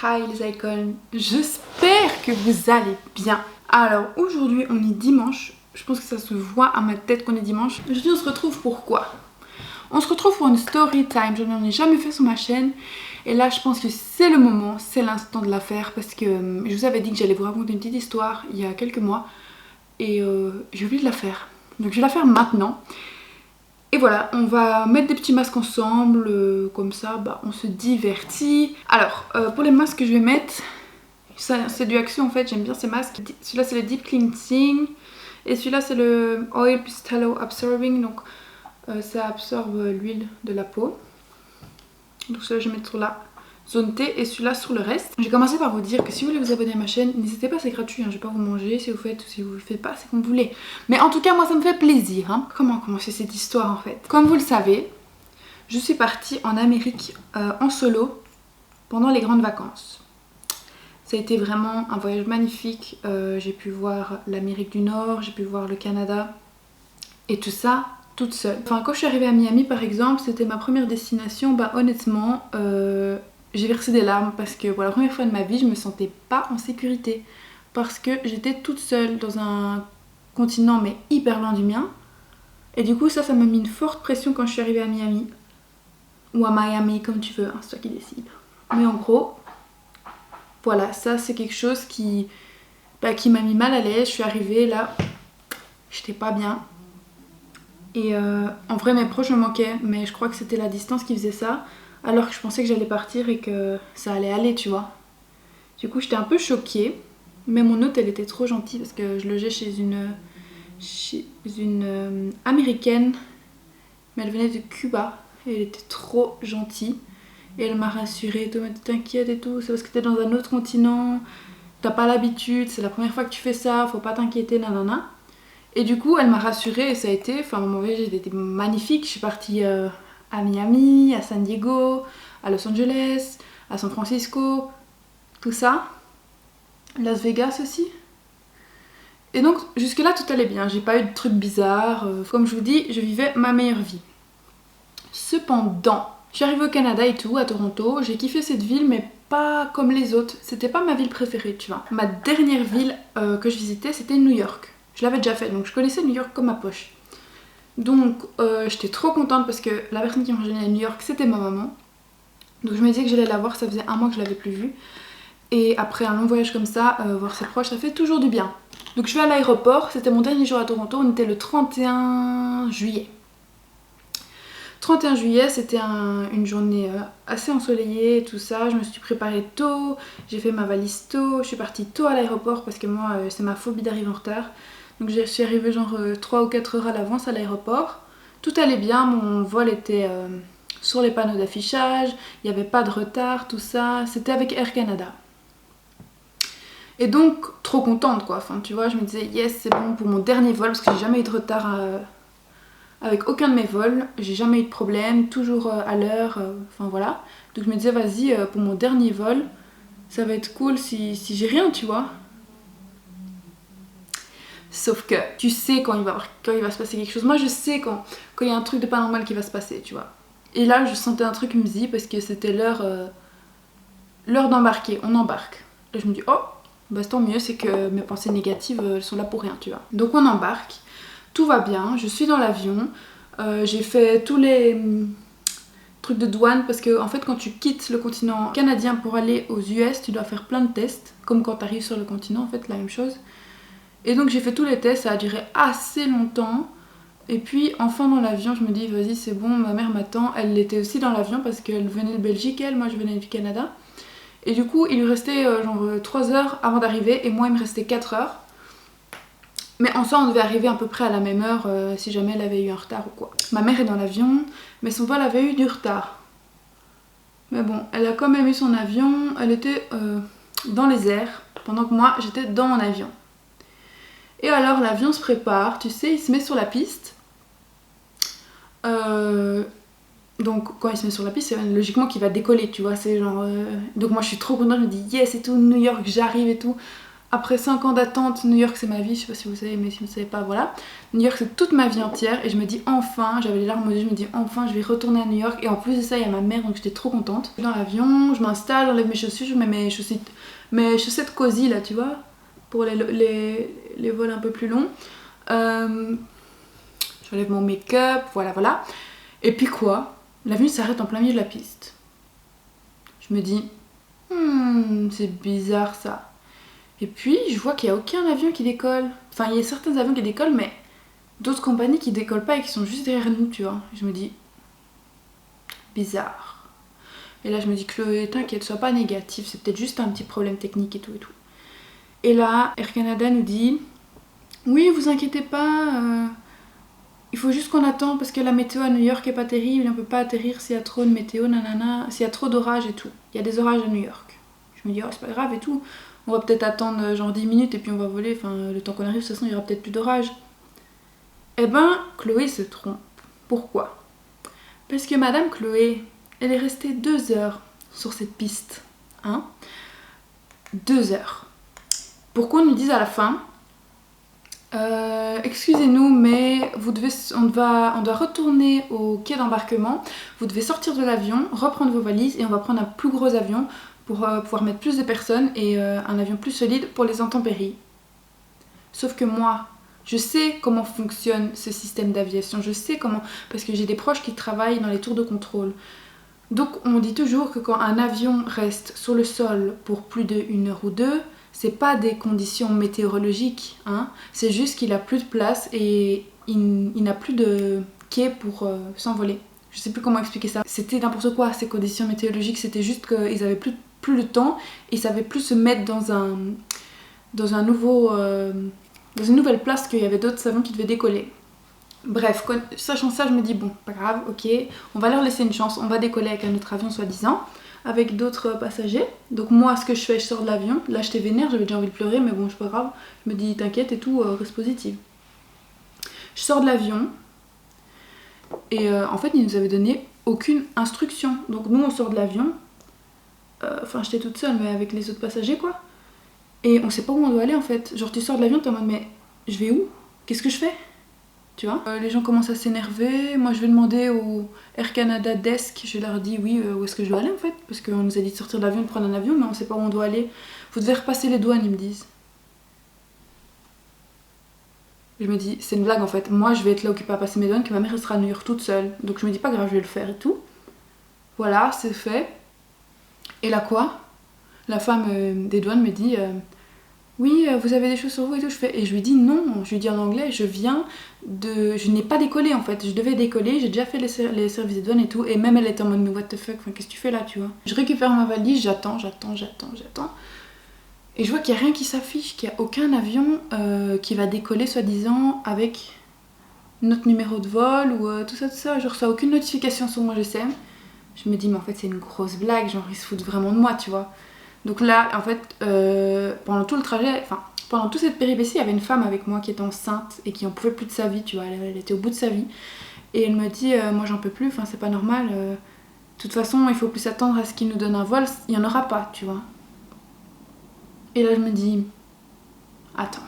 Hi les icônes, j'espère que vous allez bien. Alors aujourd'hui on est dimanche, je pense que ça se voit à ma tête qu'on est dimanche. Aujourd'hui on se retrouve pour quoi? On se retrouve pour une story time, je n'en ai jamais fait sur ma chaîne. Et là je pense que c'est le moment, c'est l'instant de la faire parce que je vous avais dit que j'allais vous raconter une petite histoire il y a quelques mois. Et j'ai oublié de la faire, donc je vais la faire maintenant. Et voilà, on va mettre des petits masques ensemble, comme ça bah, on se divertit. Alors, pour les masques que je vais mettre, c'est du Action en fait, j'aime bien ces masques. Celui-là c'est le Deep Cleansing et celui-là c'est le Oil Pistalo Absorbing, donc ça absorbe l'huile de la peau. Donc celui-là je vais mettre sur la zone T et celui-là sur le reste. J'ai commencé par vous dire que si vous voulez vous abonner à ma chaîne, n'hésitez pas, c'est gratuit, hein, je vais pas vous manger si vous faites ou si vous le faites pas, c'est comme vous voulez. Mais en tout cas moi ça me fait plaisir. Hein. Comment commencer cette histoire en fait? Comme vous le savez, je suis partie en Amérique en solo pendant les grandes vacances. Ça a été vraiment un voyage magnifique, j'ai pu voir l'Amérique du Nord, j'ai pu voir le Canada et tout ça toute seule. Enfin quand je suis arrivée à Miami par exemple, c'était ma première destination, bah honnêtement j'ai versé des larmes parce que pour la première fois de ma vie je me sentais pas en sécurité parce que j'étais toute seule dans un continent mais hyper loin du mien et du coup ça m'a mis une forte pression quand je suis arrivée à Miami ou à Miami comme tu veux, hein, c'est toi qui décides. Mais en gros voilà, ça c'est quelque chose qui m'a mis mal à l'aise. Je suis arrivée là, j'étais pas bien et en vrai mes proches me manquaient mais je crois que c'était la distance qui faisait ça. Alors que je pensais que j'allais partir et que ça allait aller, tu vois. Du coup, j'étais un peu choquée. Mais mon hôte, elle était trop gentille parce que je logeais chez une américaine. Mais elle venait de Cuba. Et elle était trop gentille. Et elle m'a rassurée. Elle m'a dit t'inquiète et tout. C'est parce que t'es dans un autre continent. T'as pas l'habitude. C'est la première fois que tu fais ça. Faut pas t'inquiéter, nanana. Et du coup, elle m'a rassurée et ça a été. Enfin, mon voyage était magnifique. Je suis partie à Miami, à San Diego, à Los Angeles, à San Francisco, tout ça. Las Vegas aussi. Et donc jusque là tout allait bien, j'ai pas eu de trucs bizarres. Comme je vous dis, je vivais ma meilleure vie. Cependant, je suis arrivée au Canada et tout, à Toronto, j'ai kiffé cette ville mais pas comme les autres. C'était pas ma ville préférée, tu vois. Ma dernière ville que je visitais c'était New York. Je l'avais déjà fait, donc je connaissais New York comme ma poche. Donc j'étais trop contente parce que la personne qui m'a rejoignée à New York c'était ma maman. Donc je me disais que j'allais la voir, ça faisait un mois que je l'avais plus vue. Et après un long voyage comme ça, voir ses proches ça fait toujours du bien. Donc je suis à l'aéroport, c'était mon dernier jour à Toronto, on était le 31 juillet. 31 juillet c'était une journée assez ensoleillée et tout ça, je me suis préparée tôt, j'ai fait ma valise tôt, je suis partie tôt à l'aéroport parce que moi c'est ma phobie d'arriver en retard. Donc je suis arrivée genre 3 ou 4 heures à l'avance à l'aéroport. Tout allait bien, mon vol était sur les panneaux d'affichage, il n'y avait pas de retard, tout ça. C'était avec Air Canada. Et donc trop contente quoi, enfin tu vois, je me disais yes c'est bon pour mon dernier vol parce que j'ai jamais eu de retard avec aucun de mes vols. J'ai jamais eu de problème, toujours à l'heure, enfin voilà. Donc je me disais vas-y pour mon dernier vol, ça va être cool si j'ai rien tu vois. Sauf que tu sais quand il va se passer quelque chose. Moi je sais quand il y a un truc de pas normal qui va se passer, tu vois. Et là je sentais un truc me dit parce que c'était l'heure d'embarquer, on embarque. Et je me dis oh, bah tant mieux, c'est que mes pensées négatives elles sont là pour rien, tu vois. Donc on embarque, tout va bien, je suis dans l'avion, j'ai fait tous les trucs de douane parce que en fait quand tu quittes le continent canadien pour aller aux US, tu dois faire plein de tests, comme quand tu arrives sur le continent en fait, la même chose. Et donc j'ai fait tous les tests, ça a duré assez longtemps. Et puis enfin dans l'avion je me dis vas-y c'est bon, ma mère m'attend. Elle était aussi dans l'avion parce qu'elle venait de Belgique, moi je venais du Canada. Et du coup il lui restait genre 3 heures avant d'arriver et moi il me restait 4 heures. Mais en soi on devait arriver à peu près à la même heure si jamais elle avait eu un retard ou quoi. Ma mère est dans l'avion mais son vol avait eu du retard. Mais bon, elle a quand même eu son avion, elle était dans les airs pendant que moi j'étais dans mon avion. Et alors l'avion se prépare, tu sais, il se met sur la piste. Donc quand il se met sur la piste, c'est logiquement qu'il va décoller, tu vois. C'est genre. Donc moi je suis trop contente, je me dis yes et tout, New York, j'arrive et tout. Après 5 ans d'attente, New York c'est ma vie, je sais pas si vous savez, mais si vous ne savez pas, voilà. New York c'est toute ma vie entière et je me dis enfin, j'avais les larmes aux yeux, je me dis enfin je vais retourner à New York. Et en plus de ça, il y a ma mère, donc j'étais trop contente. Dans l'avion, je m'installe, j'enlève mes chaussures, je mets mes chaussettes cosy là, tu vois, pour les vols un peu plus longs. J'enlève mon make-up, voilà. Et puis quoi, l'avion s'arrête en plein milieu de la piste. Je me dis, c'est bizarre ça. Et puis je vois qu'il n'y a aucun avion qui décolle. Enfin, il y a certains avions qui décollent, mais d'autres compagnies qui décollent pas et qui sont juste derrière nous, tu vois. Et je me dis, bizarre. Et là je me dis, Chloé, t'inquiète, sois pas négative, c'est peut-être juste un petit problème technique et tout. Et là, Air Canada nous dit, oui, vous inquiétez pas, il faut juste qu'on attende parce que la météo à New York est pas terrible, on peut pas atterrir s'il y a trop de météo, nanana, s'il y a trop d'orages et tout. Il y a des orages à New York. Je me dis, oh, c'est pas grave et tout. On va peut-être attendre genre 10 minutes et puis on va voler, enfin le temps qu'on arrive, de toute façon il y aura peut-être plus d'orage. Eh ben, Chloé se trompe. Pourquoi? Parce que Madame Chloé, elle est restée 2 heures sur cette piste. Hein? 2 heures. Pour qu'on nous dise à la fin, excusez-nous, mais on doit retourner au quai d'embarquement, vous devez sortir de l'avion, reprendre vos valises et on va prendre un plus gros avion pour pouvoir mettre plus de personnes et un avion plus solide pour les intempéries. Sauf que moi, je sais comment fonctionne ce système d'aviation, je sais comment, parce que j'ai des proches qui travaillent dans les tours de contrôle. Donc on dit toujours que quand un avion reste sur le sol pour plus d'1 heure ou 2, c'est pas des conditions météorologiques, hein, c'est juste qu'il a plus de place et il n'a plus de quai pour s'envoler. Je sais plus comment expliquer ça. C'était n'importe quoi ces conditions météorologiques, c'était juste qu'ils avaient plus de temps et ils savaient plus se mettre dans une nouvelle place, qu'il y avait d'autres avions qui devaient décoller. Bref, sachant ça, je me dis bon, pas grave, ok, on va leur laisser une chance, on va décoller avec un autre avion soi-disant, avec d'autres passagers. Donc moi, ce que je fais, je sors de l'avion, là j'étais vénère, j'avais déjà envie de pleurer, mais bon, c'est pas grave, je me dis t'inquiète et tout, reste positive. Je sors de l'avion, et en fait, ils nous avaient donné aucune instruction. Donc nous, on sort de l'avion, enfin j'étais toute seule, mais avec les autres passagers quoi, et on sait pas où on doit aller en fait. Genre tu sors de l'avion, t'es en mode mais je vais où? Qu'est-ce que je fais? Tu vois, les gens commencent à s'énerver. Moi je vais demander au Air Canada Desk, je leur dis oui, où est-ce que je dois aller en fait, parce qu'on nous a dit de sortir de l'avion, de prendre un avion, mais on sait pas où on doit aller. Vous devez repasser les douanes, ils me disent. Je me dis, c'est une blague en fait, moi je vais être là occupée à passer mes douanes, que ma mère elle sera à New York toute seule. Donc je me dis pas grave, je vais le faire et tout. Voilà, c'est fait. Et là quoi? La femme des douanes me dit oui, vous avez des choses sur vous et tout. Et je lui dis non, je lui dis en anglais, je n'ai pas décollé en fait, je devais décoller, j'ai déjà fait les services des douanes et tout. Et même elle était en mode mais what the fuck, enfin, qu'est-ce que tu fais là, tu vois. Je récupère ma valise, j'attends. Et je vois qu'il n'y a rien qui s'affiche, qu'il n'y a aucun avion qui va décoller soi-disant avec notre numéro de vol ou tout ça. Je reçois aucune notification sur moi, je sais. Je me dis mais en fait c'est une grosse blague, genre ils se foutent vraiment de moi, tu vois. Donc là, en fait, pendant tout le trajet, enfin, pendant toute cette péripétie, il y avait une femme avec moi qui était enceinte et qui en pouvait plus de sa vie, tu vois, elle était au bout de sa vie. Et elle me dit, moi j'en peux plus, enfin c'est pas normal, de toute façon il faut plus s'attendre à ce qu'ils nous donnent un vol, il y en aura pas, tu vois. Et là je me dis, attends,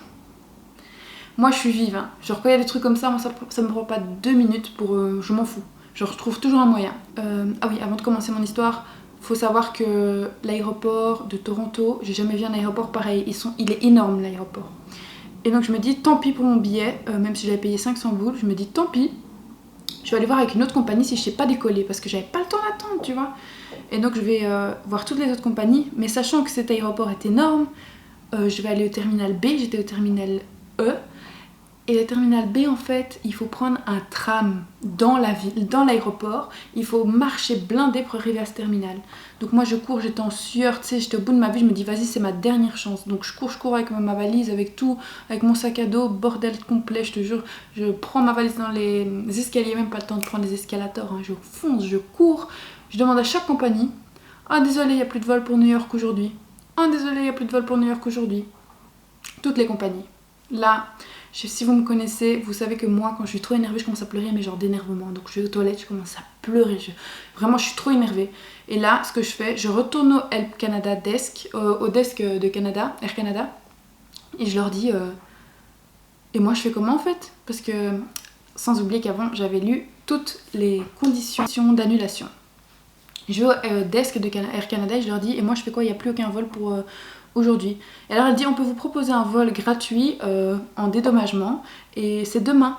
moi je suis vive, hein. Genre quand il y a des trucs comme ça, moi ça me prend pas 2 minutes pour, je m'en fous. Je retrouve toujours un moyen. Ah oui, avant de commencer mon histoire, faut savoir que l'aéroport de Toronto, j'ai jamais vu un aéroport pareil, il est énorme l'aéroport. Et donc je me dis tant pis pour mon billet, même si j'avais payé 500 boules, je me dis tant pis, je vais aller voir avec une autre compagnie si je sais pas décoller, parce que j'avais pas le temps d'attendre, tu vois. Et donc je vais voir toutes les autres compagnies, mais sachant que cet aéroport est énorme, je vais aller au terminal B, j'étais au terminal E. Et le terminal B, en fait, il faut prendre un tram dans la ville, dans l'aéroport. Il faut marcher blindé pour arriver à ce terminal. Donc moi, je cours, j'étais en sueur, tu sais, j'étais au bout de ma vie. Je me dis, vas-y, c'est ma dernière chance. Donc je cours avec ma valise, avec tout, avec mon sac à dos, bordel complet, je te jure. Je prends ma valise dans les escaliers, même pas le temps de prendre les escalators, hein. Je fonce, je cours. Je demande à chaque compagnie, ah désolé, il n'y a plus de vol pour New York aujourd'hui. Ah désolé, il n'y a plus de vol pour New York aujourd'hui. Toutes les compagnies. Là... Si vous me connaissez, vous savez que moi, quand je suis trop énervée, je commence à pleurer, mais genre d'énervement. Donc je vais aux toilettes, je commence à pleurer. Vraiment, je suis trop énervée. Et là, ce que je fais, je retourne au Help Canada Desk, au desk de Canada, Air Canada. Et je leur dis et moi je fais comment en fait? Parce que sans oublier qu'avant j'avais lu toutes les conditions d'annulation. Je vais au desk de Air Canada et je leur dis et moi je fais quoi? Il n'y a plus aucun vol pour aujourd'hui. Et alors elle dit on peut vous proposer un vol gratuit en dédommagement et c'est demain.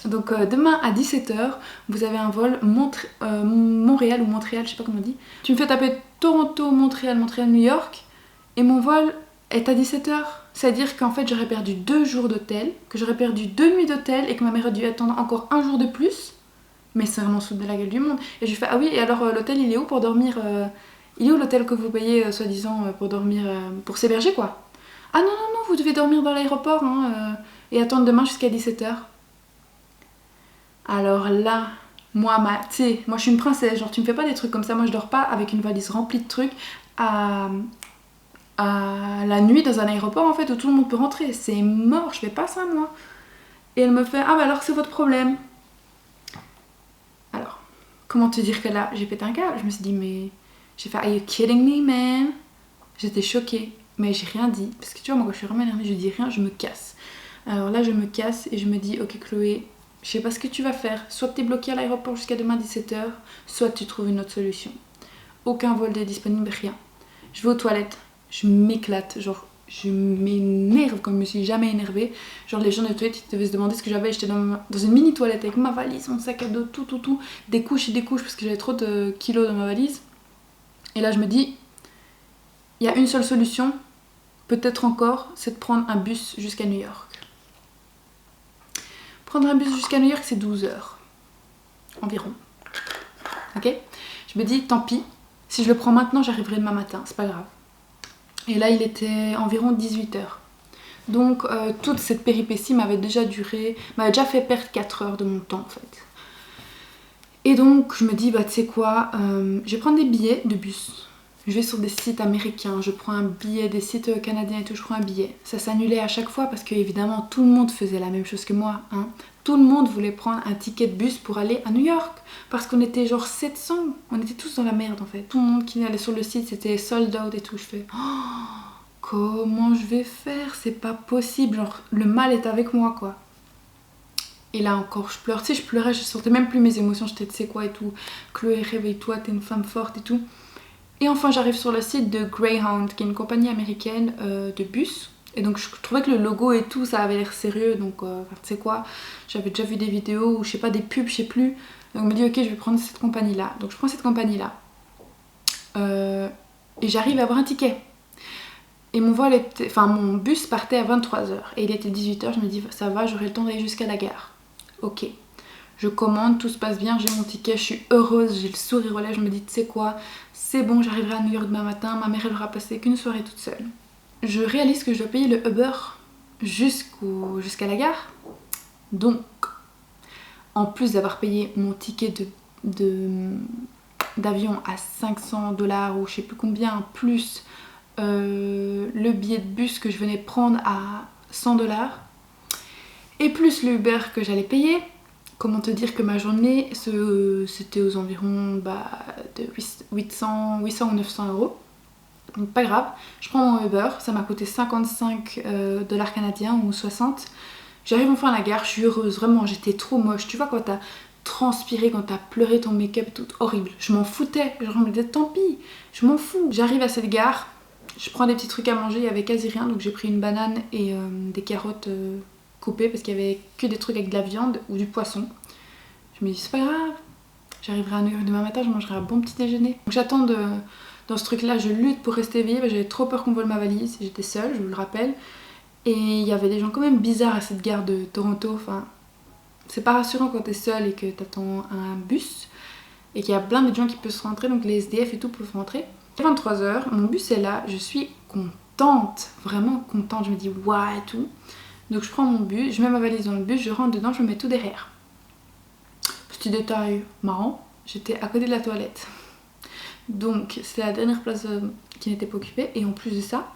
Donc demain à 17 h, vous avez un vol Montréal ou Montréal, je sais pas comment on dit. Tu me fais taper Toronto, Montréal, Montréal, New York et mon vol est à 17 h. C'est-à-dire qu'en fait j'aurais perdu 2 jours d'hôtel, que j'aurais perdu 2 nuits d'hôtel et que ma mère a dû attendre encore un jour de plus. Mais c'est vraiment sous de la gueule du monde. Et je lui fais ah oui et alors l'hôtel il est où pour dormir il est où l'hôtel que vous payez soi-disant pour dormir, pour s'héberger quoi? Ah non non non vous devez dormir dans l'aéroport hein, et attendre demain jusqu'à 17 h. Alors là, moi je suis une princesse, genre tu me fais pas des trucs comme ça, moi je dors pas avec une valise remplie de trucs à la nuit dans un aéroport en fait où tout le monde peut rentrer, c'est mort, je fais pas ça moi. Et elle me fait ah bah alors c'est votre problème. Alors, comment te dire que là j'ai pété un câble, je me suis dit mais j'ai fait are you kidding me man? J'étais choquée, mais j'ai rien dit, parce que tu vois moi quand je suis vraiment énervée je dis rien, je me casse. Alors là je me casse et je me dis ok Chloé, je sais pas ce que tu vas faire, soit t'es bloquée à l'aéroport jusqu'à demain 17 h, soit tu trouves une autre solution. Aucun vol n'est disponible, rien. Je vais aux toilettes, je m'éclate, genre je m'énerve comme je me suis jamais énervée. Genre les gens des toilettes ils devaient se demander ce que j'avais, j'étais dans une mini toilette avec ma valise, mon sac à dos, tout, des couches et des couches parce que j'avais trop de kilos dans ma valise. Et là je me dis, il y a une seule solution, peut-être encore, c'est de prendre un bus jusqu'à New York. Prendre un bus jusqu'à New York, c'est 12 h environ. Ok? Je me dis, tant pis, si je le prends maintenant, j'arriverai demain matin, c'est pas grave. Et là, il était environ 18 h. Donc, toute cette péripétie m'avait déjà fait perdre 4 heures de mon temps en fait. Et donc, je me dis, bah tu sais quoi, je vais prendre des billets de bus. Je vais sur des sites américains, je prends un billet, des sites canadiens et tout, je prends un billet. Ça s'annulait à chaque fois parce que évidemment tout le monde faisait la même chose que moi. Hein. Tout le monde voulait prendre un ticket de bus pour aller à New York. Parce qu'on était genre 700, on était tous dans la merde en fait. Tout le monde qui allait sur le site c'était sold out et tout. Je fais, oh, comment je vais faire? C'est pas possible, genre le mal est avec moi quoi. Et là encore je pleure, tu sais je pleurais, je sentais même plus mes émotions, j'étais tu sais quoi et tout. Chloé réveille-toi, t'es une femme forte et tout. Et enfin j'arrive sur le site de Greyhound, qui est une compagnie américaine de bus. Et donc je trouvais que le logo et tout ça avait l'air sérieux, donc tu sais quoi, j'avais déjà vu des vidéos ou je sais pas, des pubs, je sais plus. Donc je me dis ok je vais prendre cette compagnie là. Donc je prends cette compagnie là. Et j'arrive à avoir un ticket. Et mon bus partait à 23 h et il était 18 h, je me dis ça va, j'aurai le temps d'aller jusqu'à la gare. Ok. Je commande, tout se passe bien, j'ai mon ticket, je suis heureuse, j'ai le sourire aux lèvres, je me dis tu sais quoi, c'est bon, j'arriverai à New York demain matin, ma mère elle aura passé qu'une soirée toute seule. Je réalise que je dois payer le Uber jusqu'à la gare. Donc, en plus d'avoir payé mon ticket d'avion à 500 $ ou je sais plus combien, plus le billet de bus que je venais prendre à 100 $, et plus le Uber que j'allais payer, comment te dire que ma journée c'était aux environs de 800 ou 900 €. Donc pas grave, je prends mon Uber, ça m'a coûté 55 $ canadiens ou 60. J'arrive enfin à la gare, je suis heureuse, vraiment j'étais trop moche. Tu vois quand t'as transpiré, quand t'as pleuré ton make-up tout horrible, je m'en foutais, je me disais tant pis, je m'en fous. J'arrive à cette gare, je prends des petits trucs à manger, il y avait quasi rien, donc j'ai pris une banane et des carottes coupées parce qu'il y avait que des trucs avec de la viande ou du poisson. Je me dis c'est pas grave, j'arriverai à New York demain matin, je mangerai un bon petit déjeuner. Donc j'attends dans ce truc là, je lutte pour rester éveillée, j'avais trop peur qu'on vole ma valise, j'étais seule, je vous le rappelle. Et il y avait des gens quand même bizarres à cette gare de Toronto, enfin c'est pas rassurant quand t'es seule et que t'attends un bus et qu'il y a plein de gens qui peuvent se rentrer, donc les SDF et tout peuvent rentrer. 23 h, mon bus est là, je suis contente, vraiment contente, je me dis waouh et tout. Donc je prends mon bus, je mets ma valise dans le bus, je rentre dedans, je me mets tout derrière. Petit détail marrant, j'étais à côté de la toilette. Donc c'était la dernière place qui n'était pas occupée et en plus de ça,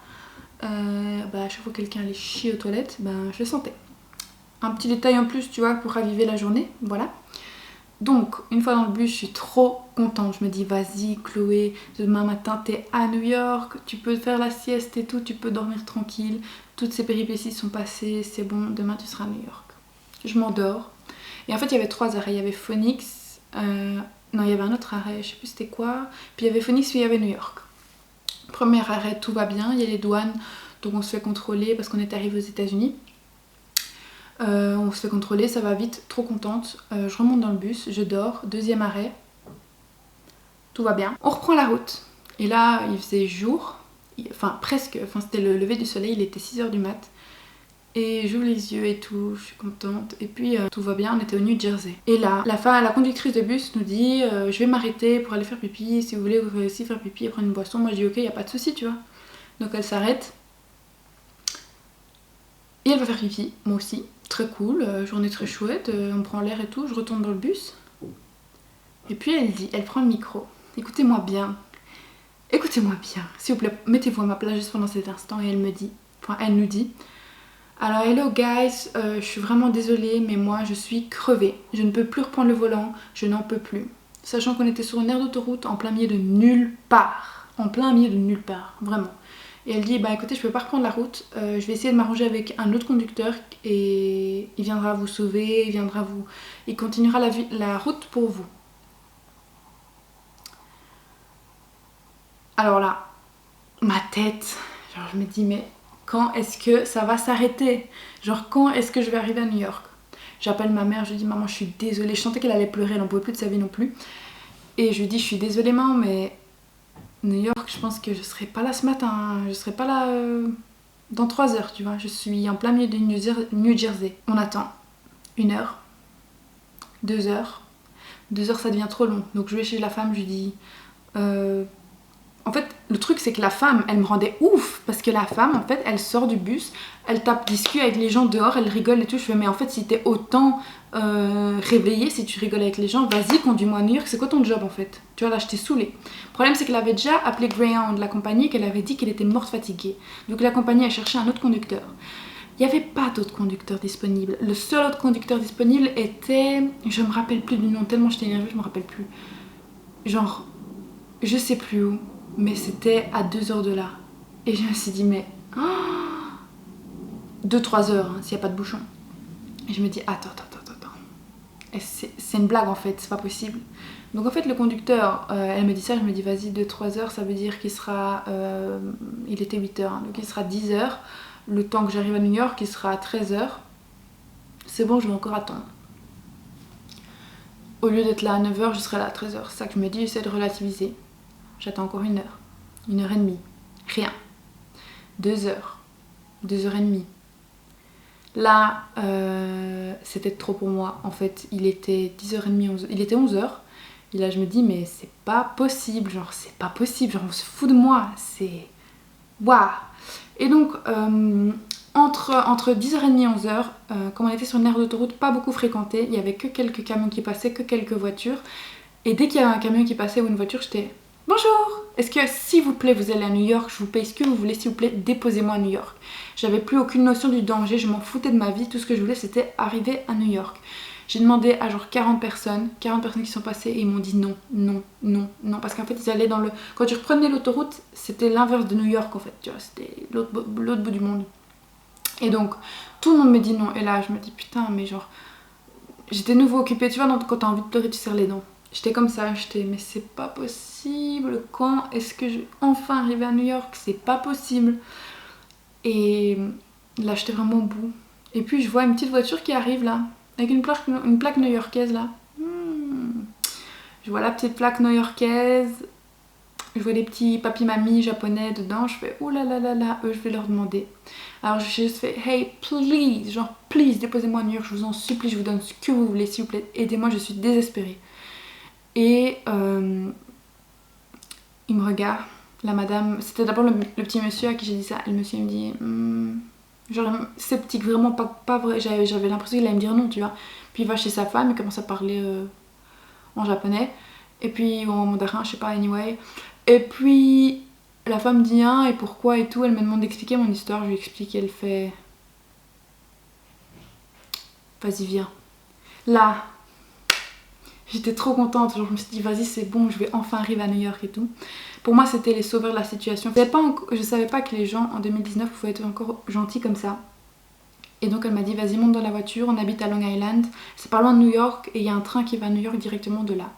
à chaque fois que quelqu'un allait chier aux toilettes, je le sentais. Un petit détail en plus tu vois pour raviver la journée, voilà. Donc, une fois dans le bus, je suis trop contente. Je me dis, vas-y Chloé, demain matin t'es à New York, tu peux faire la sieste et tout, tu peux dormir tranquille. Toutes ces péripéties sont passées, c'est bon, demain tu seras à New York. Je m'endors. Et en fait, il y avait 3 arrêts. Il y avait Phoenix, non, il y avait un autre arrêt, je sais plus c'était quoi. Puis il y avait Phoenix, puis il y avait New York. Premier arrêt, tout va bien, il y a les douanes, donc on se fait contrôler parce qu'on est arrivé aux États-Unis. On se fait contrôler, ça va vite, trop contente. Je remonte dans le bus, je dors, deuxième arrêt, tout va bien. On reprend la route. Et là, il faisait jour, enfin presque, c'était le lever du soleil, il était 6h du mat. Et j'ouvre les yeux et tout, je suis contente. Et puis tout va bien, on était au New Jersey. Et là, la conductrice de bus nous dit je vais m'arrêter pour aller faire pipi. Si vous voulez, vous pouvez aussi faire pipi et prendre une boisson. Moi je dis ok, y a pas de souci, tu vois. Donc elle s'arrête. Et elle va faire pipi, moi aussi. Très cool, journée très chouette, on prend l'air et tout. Je retourne dans le bus. Et puis elle prend le micro. Écoutez-moi bien, s'il vous plaît, mettez-vous à ma place juste pendant cet instant. Et elle nous dit alors hello guys, je suis vraiment désolée mais moi je suis crevée. Je ne peux plus reprendre le volant, je n'en peux plus. Sachant qu'on était sur une aire d'autoroute en plein milieu de nulle part. En plein milieu de nulle part, vraiment. Et elle dit bah écoutez je peux pas reprendre la route, je vais essayer de m'arranger avec un autre conducteur et il viendra vous sauver, il continuera la route pour vous. Alors là, ma tête, genre je me dis mais quand est-ce que ça va s'arrêter? Genre quand est-ce que je vais arriver à New York? J'appelle ma mère, je lui dis maman je suis désolée, je sentais qu'elle allait pleurer, elle n'en pouvait plus de sa vie non plus. Et je lui dis je suis désolée maman mais New York je pense que je serai pas là ce matin, je serai pas là dans 3 heures tu vois. Je suis en plein milieu de New Jersey. On attend 1 heure, 2 heures, 2 heures ça devient trop long. Donc je vais chez la femme, je lui dis en fait, le truc c'est que la femme, elle me rendait ouf parce que la femme, en fait, elle sort du bus, elle discute avec les gens dehors, elle rigole et tout. Je fais, mais en fait, si t'es autant réveillée, si tu rigoles avec les gens, vas-y, conduis-moi à New York, c'est quoi ton job en fait? Tu vois, là, je t'ai saoulée. Le problème, c'est qu'elle avait déjà appelé Greyhound, la compagnie, qu'elle avait dit qu'elle était morte fatiguée. Donc la compagnie a cherché un autre conducteur. Il n'y avait pas d'autre conducteur disponible. Le seul autre conducteur disponible était. Je me rappelle plus du nom, tellement j'étais énervée, je me rappelle plus. Genre, je sais plus où. Mais c'était à 2 heures de là. Et je me suis dit, mais 2-3 heures, hein, s'il n'y a pas de bouchon. Et je me dis, attends. C'est une blague en fait, c'est pas possible. Donc en fait, le conducteur, elle me dit ça, je me dis, vas-y, 2-3 heures, ça veut dire qu'il sera. Il était 8 heures, hein, donc il sera 10 heures. Le temps que j'arrive à New York, il sera à 13 heures. C'est bon, je vais encore attendre. Au lieu d'être là à 9 heures, je serai là à 13 heures. C'est ça que je me dis, j'essaie de relativiser. J'attends encore 1 heure, 1 heure et demie, rien. 2 heures, 2 heures et demie. Là, c'était trop pour moi. En fait, il était 10h30, 11h. Il était 11h. Et là, je me dis, mais c'est pas possible. Genre, c'est pas possible. Genre, on se fout de moi. C'est. Waouh! Et donc, entre 10h30 et 11h, comme on était sur une aire d'autoroute pas beaucoup fréquentée, il y avait que quelques camions qui passaient, que quelques voitures. Et dès qu'il y avait un camion qui passait ou une voiture, j'étais. Bonjour! Est-ce que s'il vous plaît vous allez à New York, je vous paye ce que vous voulez, s'il vous plaît déposez-moi à New York. J'avais plus aucune notion du danger, je m'en foutais de ma vie, tout ce que je voulais c'était arriver à New York. J'ai demandé à genre 40 personnes qui sont passées et ils m'ont dit non, parce qu'en fait ils allaient dans le... Quand tu reprenais l'autoroute, c'était l'inverse de New York en fait, tu vois, c'était l'autre bout du monde. Et donc tout le monde me dit non et là je me dis putain mais genre... J'étais nouveau occupée, tu vois, donc quand t'as envie de pleurer tu serres les dents. J'étais comme ça, mais c'est pas possible, quand est-ce que je vais enfin arriver à New York? C'est pas possible. Et là j'étais vraiment au bout. Et puis je vois une petite voiture qui arrive là, avec une plaque new-yorkaise là. Je vois la petite plaque new-yorkaise, je vois des petits papy-mamies japonais dedans, je fais oh là là là là, eux je vais leur demander. Alors j'ai juste fait hey please, genre please déposez-moi à New York, je vous en supplie, je vous donne ce que vous voulez s'il vous plaît, aidez-moi, je suis désespérée. Et il me regarde, la madame, c'était d'abord le petit monsieur à qui j'ai dit ça, et le monsieur il me dit genre sceptique, vraiment pas vrai, j'avais l'impression qu'il allait me dire non tu vois. Puis il va chez sa femme, il commence à parler en japonais, et puis en mandarin, je sais pas, anyway. Et puis la femme dit et pourquoi et tout, elle me demande d'expliquer mon histoire, je lui explique, elle fait vas-y viens. Là J'étais trop contente, genre je me suis dit vas-y c'est bon, je vais enfin arriver à New York et tout. Pour moi c'était les sauveurs de la situation. Je savais pas que les gens en 2019 pouvaient être encore gentils comme ça. Et donc elle m'a dit vas-y monte dans la voiture, on habite à Long Island, c'est pas loin de New York et il y a un train qui va à New York directement de là.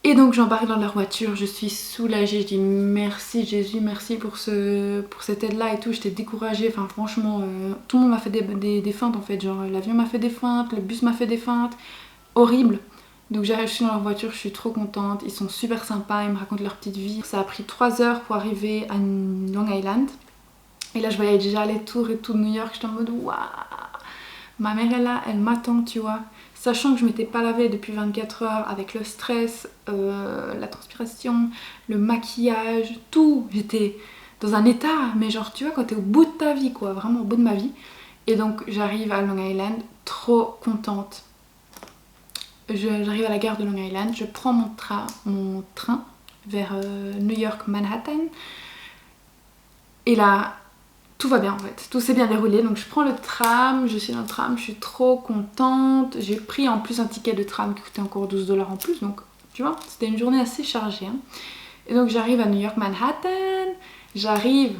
Et donc j'embarque dans leur voiture, je suis soulagée, je dis merci Jésus, merci pour cette aide là et tout, j'étais découragée, enfin franchement tout le monde m'a fait des feintes en fait, genre l'avion m'a fait des feintes, le bus m'a fait des feintes, horrible. Donc j'arrive, je suis dans leur voiture, je suis trop contente, ils sont super sympas, ils me racontent leur petite vie. Ça a pris 3 heures pour arriver à Long Island. Et là je voyais déjà les tours et tout de New York, j'étais en mode waouh, ma mère est là, elle m'attend tu vois. Sachant que je m'étais pas lavée depuis 24 heures avec le stress, la transpiration, le maquillage, tout. J'étais dans un état, mais genre tu vois quand t'es au bout de ta vie quoi, vraiment au bout de ma vie. Et donc j'arrive à Long Island, trop contente. J'arrive à la gare de Long Island, je prends mon train vers New York, Manhattan. Et là, tout va bien en fait, tout s'est bien déroulé. Donc je prends le tram, je suis dans le tram, je suis trop contente. J'ai pris en plus un ticket de tram qui coûtait encore 12 $ en plus. Donc tu vois, c'était une journée assez chargée. Hein. Et donc j'arrive à New York, Manhattan. J'arrive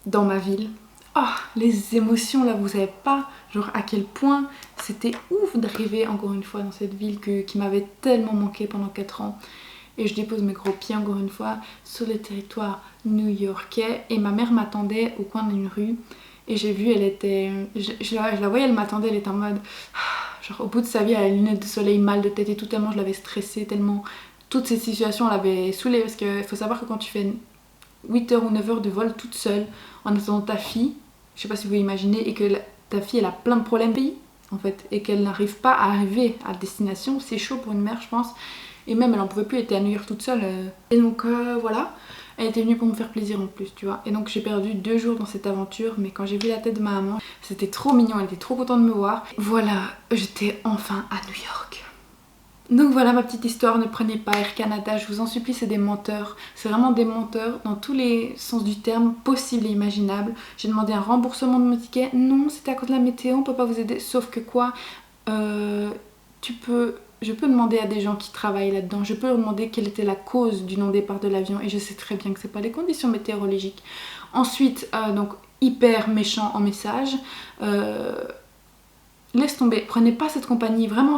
dans ma ville. Oh, les émotions là, vous savez pas genre à quel point c'était ouf d'arriver encore une fois dans cette ville qui m'avait tellement manqué pendant 4 ans. Et je dépose mes gros pieds encore une fois sur le territoire new-yorkais. Et ma mère m'attendait au coin d'une rue. Et j'ai vu, elle était... Je la voyais, elle m'attendait, elle était en mode... Genre au bout de sa vie, elle a les lunettes de soleil, mal de tête et tout, tellement je l'avais stressée, tellement... Toutes ces situations l'avaient saoulée. Parce qu'il faut savoir que quand tu fais 8 heures ou 9 heures de vol toute seule, en attendant ta fille, je sais pas si vous imaginez, et que ta fille elle a plein de problèmes pays, en fait, et qu'elle n'arrive pas à arriver à destination, c'est chaud pour une mère, je pense. Et même elle en pouvait plus, elle était à New York toute seule. Et donc voilà, elle était venue pour me faire plaisir en plus, tu vois. Et donc j'ai perdu 2 jours dans cette aventure, mais quand j'ai vu la tête de ma maman, c'était trop mignon, elle était trop contente de me voir. Voilà, j'étais enfin à New York. Donc voilà ma petite histoire, ne prenez pas Air Canada, je vous en supplie, c'est des menteurs. C'est vraiment des menteurs dans tous les sens du terme, possible et imaginable. J'ai demandé un remboursement de mon ticket, non c'était à cause de la météo, on peut pas vous aider, sauf que quoi, je peux demander à des gens qui travaillent là-dedans, je peux leur demander quelle était la cause du non-départ de l'avion et je sais très bien que c'est pas les conditions météorologiques. Ensuite, donc hyper méchant en message, laisse tomber, prenez pas cette compagnie, vraiment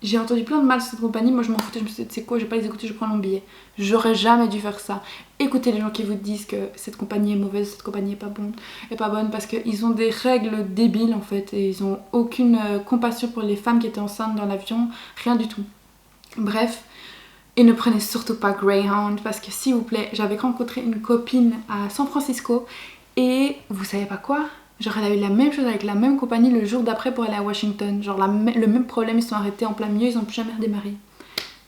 j'ai entendu plein de mal sur cette compagnie, moi je m'en foutais, je me suis dit c'est quoi, je vais pas les écouter, je prends mon billet. J'aurais jamais dû faire ça. Écoutez les gens qui vous disent que cette compagnie est mauvaise, cette compagnie est pas bonne parce qu'ils ont des règles débiles en fait et ils ont aucune compassion pour les femmes qui étaient enceintes dans l'avion, rien du tout. Bref, et ne prenez surtout pas Greyhound parce que s'il vous plaît, j'avais rencontré une copine à San Francisco et vous savez pas quoi? Genre elle a eu la même chose avec la même compagnie le jour d'après pour aller à Washington. Genre le même problème, ils se sont arrêtés en plein milieu, ils n'ont plus jamais redémarré.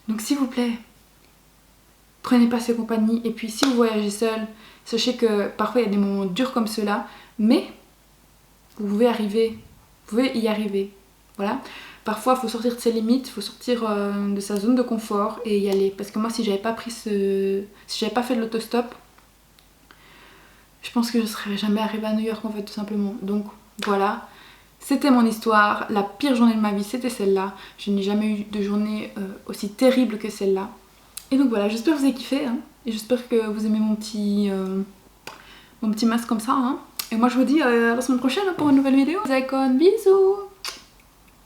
Donc s'il vous plaît, prenez pas ces compagnies. Et puis si vous voyagez seul, sachez que parfois il y a des moments durs comme ceux-là, mais vous pouvez y arriver. Voilà. Parfois il faut sortir de ses limites, il faut sortir de sa zone de confort et y aller. Parce que moi si j'avais pas fait de l'autostop, je pense que je serais jamais arrivée à New York en fait tout simplement. Donc voilà, c'était mon histoire. La pire journée de ma vie c'était celle-là. Je n'ai jamais eu de journée aussi terrible que celle-là. Et donc voilà, j'espère que vous avez kiffé hein. Et j'espère que vous aimez mon petit masque comme ça hein. Et moi je vous dis à la semaine prochaine pour une nouvelle vidéo. Bisous.